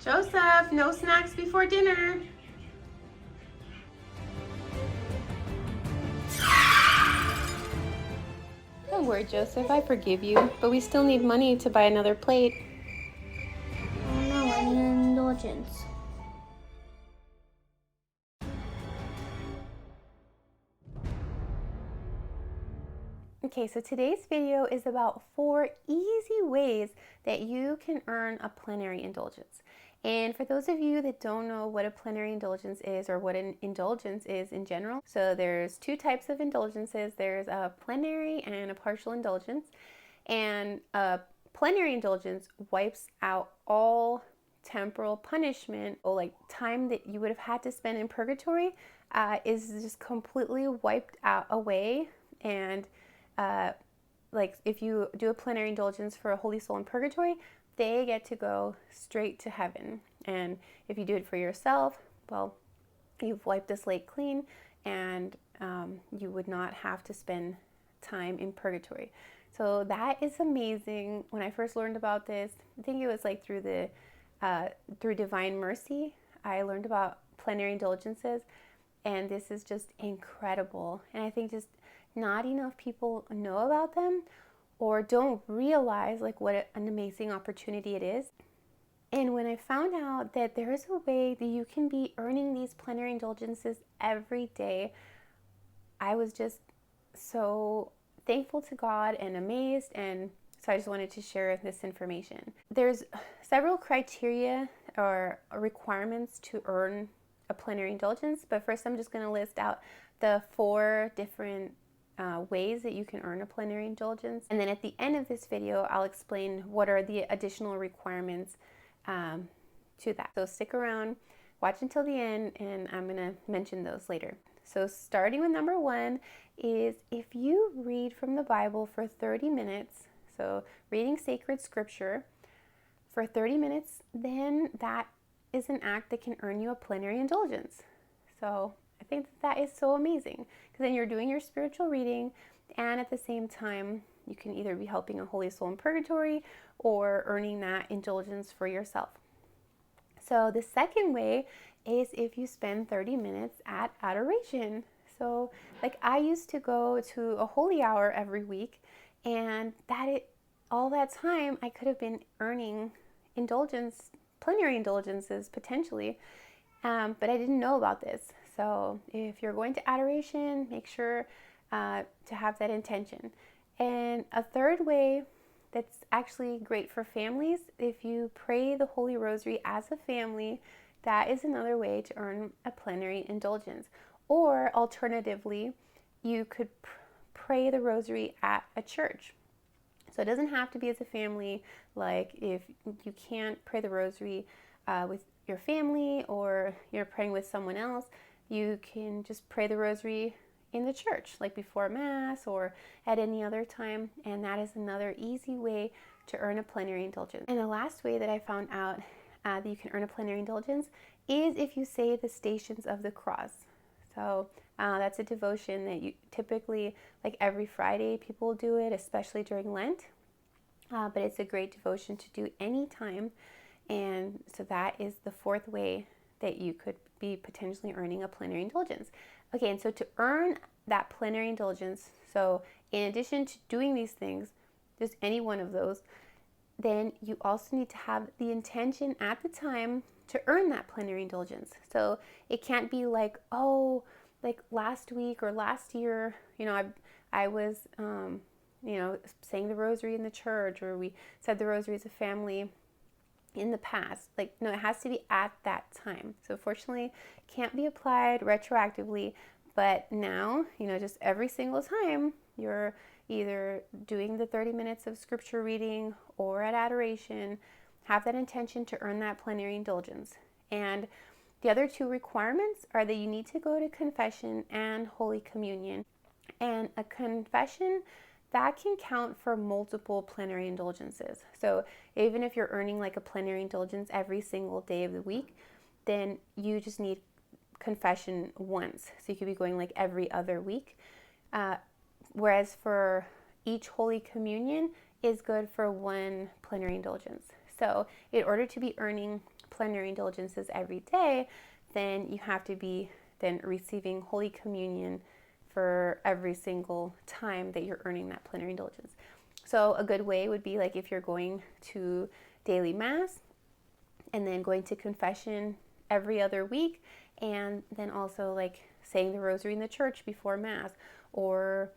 Joseph, no snacks before dinner. Don't worry, Joseph, I forgive you, but we still need money to buy another plate. Oh no, I need an indulgence. Okay, so today's video is about 4 easy ways that you can earn a plenary indulgence. And for those of you that don't know what a plenary indulgence is or what an indulgence is in general, so there's 2 types of indulgences. There's a plenary and a partial indulgence. And a plenary indulgence wipes out all temporal punishment, or like time that you would have had to spend in purgatory is just completely wiped out away. And like if you do a plenary indulgence for a holy soul in purgatory, they get to go straight to heaven. And if you do it for yourself, well, you've wiped the slate clean, and you would not have to spend time in purgatory. So that is amazing. When I first learned about this, I think it was like through Divine Mercy, I learned about plenary indulgences, and this is just incredible. And I think just not enough people know about them or don't realize like what an amazing opportunity it is. And when I found out that there is a way that you can be earning these plenary indulgences every day, I was just so thankful to God and amazed, and so I just wanted to share this information. There's several criteria or requirements to earn a plenary indulgence, but first I'm just going to list out the 4 different ways that you can earn a plenary indulgence, and then at the end of this video I'll explain what are the additional requirements to that. So stick around, watch until the end, and I'm going to mention those later. So starting with number 1 is if you read from the Bible for 30 minutes, so reading sacred scripture for 30 minutes, then that is an act that can earn you a plenary indulgence. So I think that is so amazing, because then you're doing your spiritual reading, and at the same time you can either be helping a holy soul in purgatory or earning that indulgence for yourself. So the second way is if you spend 30 minutes at adoration. So like I used to go to a holy hour every week, and all that time I could have been earning plenary indulgences potentially, but I didn't know about this. So if you're going to adoration, make sure to have that intention. And a third way that's actually great for families, if you pray the Holy Rosary as a family, that is another way to earn a plenary indulgence. Or alternatively, you could pray the Rosary at a church. So it doesn't have to be as a family. Like if you can't pray the Rosary with your family, or you're praying with someone else, you can just pray the Rosary in the church, like before Mass or at any other time, and that is another easy way to earn a plenary indulgence. And the last way that I found out that you can earn a plenary indulgence is if you say the Stations of the Cross. So that's a devotion that you typically, like every Friday, people do it, especially during Lent. But it's a great devotion to do anytime. And so that is the 4th way that you could be potentially earning a plenary indulgence. Okay, and so to earn that plenary indulgence, so in addition to doing these things, just any one of those, then you also need to have the intention at the time to earn that plenary indulgence. So it can't be like, oh, like last week or last year, I was, saying the Rosary in the church, or we said the Rosary as a family in the past. Like, no, it has to be at that time. So fortunately, it can't be applied retroactively, but now, just every single time you're either doing the 30 minutes of scripture reading or at adoration, have that intention to earn that plenary indulgence. And the other 2 requirements are that you need to go to confession and Holy Communion. And a confession, that can count for multiple plenary indulgences. So even if you're earning like a plenary indulgence every single day of the week, then you just need confession once. So you could be going like every other week. Whereas for each Holy Communion is good for 1 plenary indulgence. So in order to be earning plenary indulgences every day, then you have to be then receiving Holy Communion for every single time that you're earning that plenary indulgence. So a good way would be like if you're going to daily mass and then going to confession every other week, and then also like saying the rosary in the church before mass, or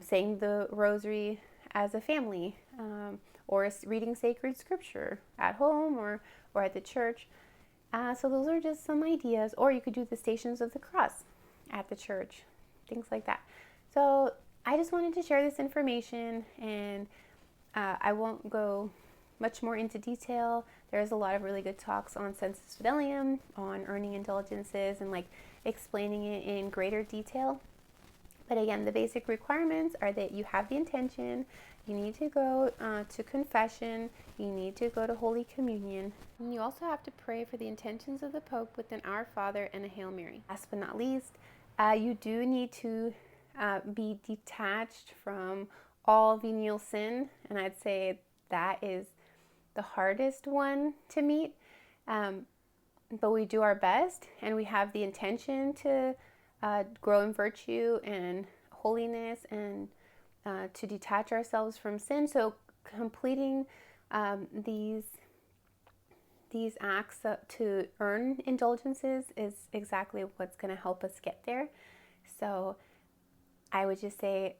saying the rosary as a family, or reading sacred scripture at home or at the church. So those are just some ideas. Or you could do the Stations of the Cross at the church, things like that. So I just wanted to share this information, and I won't go much more into detail. There's a lot of really good talks on sensus fidelium, on earning indulgences, and like explaining it in greater detail. But again, the basic requirements are that you have the intention, you need to go to confession, you need to go to Holy Communion, and you also have to pray for the intentions of the Pope with an Our Father and a Hail Mary. Last but not least, you do need to be detached from all venial sin, and I'd say that is the hardest one to meet. But we do our best, and we have the intention to grow in virtue and holiness, and to detach ourselves from sin. So completing these acts to earn indulgences is exactly what's going to help us get there. So I would just say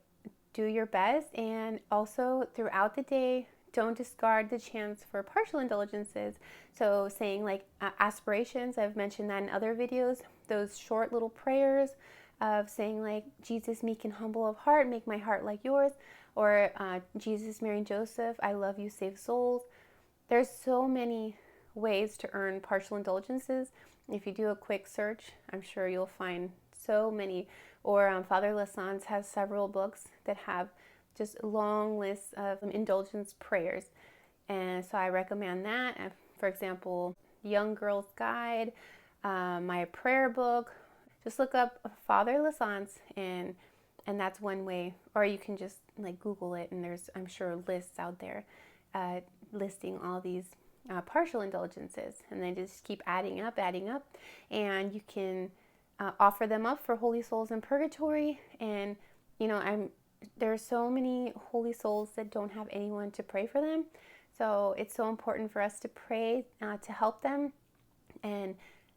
do your best, and also throughout the day, don't discard the chance for partial indulgences. So saying like aspirations, I've mentioned that in other videos, those short little prayers of saying like, Jesus, meek and humble of heart, make my heart like yours, or Jesus, Mary and Joseph, I love you, save souls. There's so many ways to earn partial indulgences. If you do a quick search, I'm sure you'll find so many. Or Father Lassance has several books that have just long lists of indulgence prayers, and so I recommend that. For example, Young Girl's Guide, my prayer book. Just look up Father Lassance, and that's one way. Or you can just like Google it, and there's, I'm sure, lists out there listing all these partial indulgences, and then just keep adding up, and you can offer them up for holy souls in purgatory. And there are so many holy souls that don't have anyone to pray for them. So it's so important for us to pray to help them. And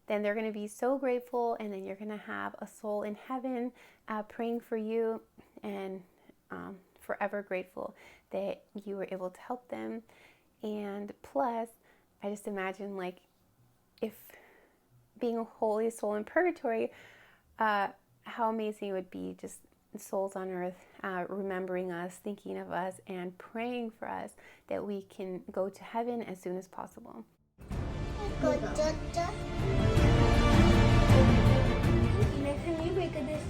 then they're going to be so grateful. And then you're going to have a soul in heaven praying for you, and forever grateful that you were able to help them. And plus, I just imagine like if being a holy soul in purgatory, how amazing it would be, just souls on earth remembering us, thinking of us, and praying for us that we can go to heaven as soon as possible. Next time you break this,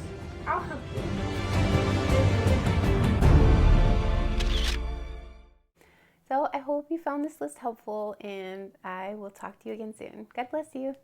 I'll help you. So I hope you found this list helpful, and I will talk to you again soon. God bless you.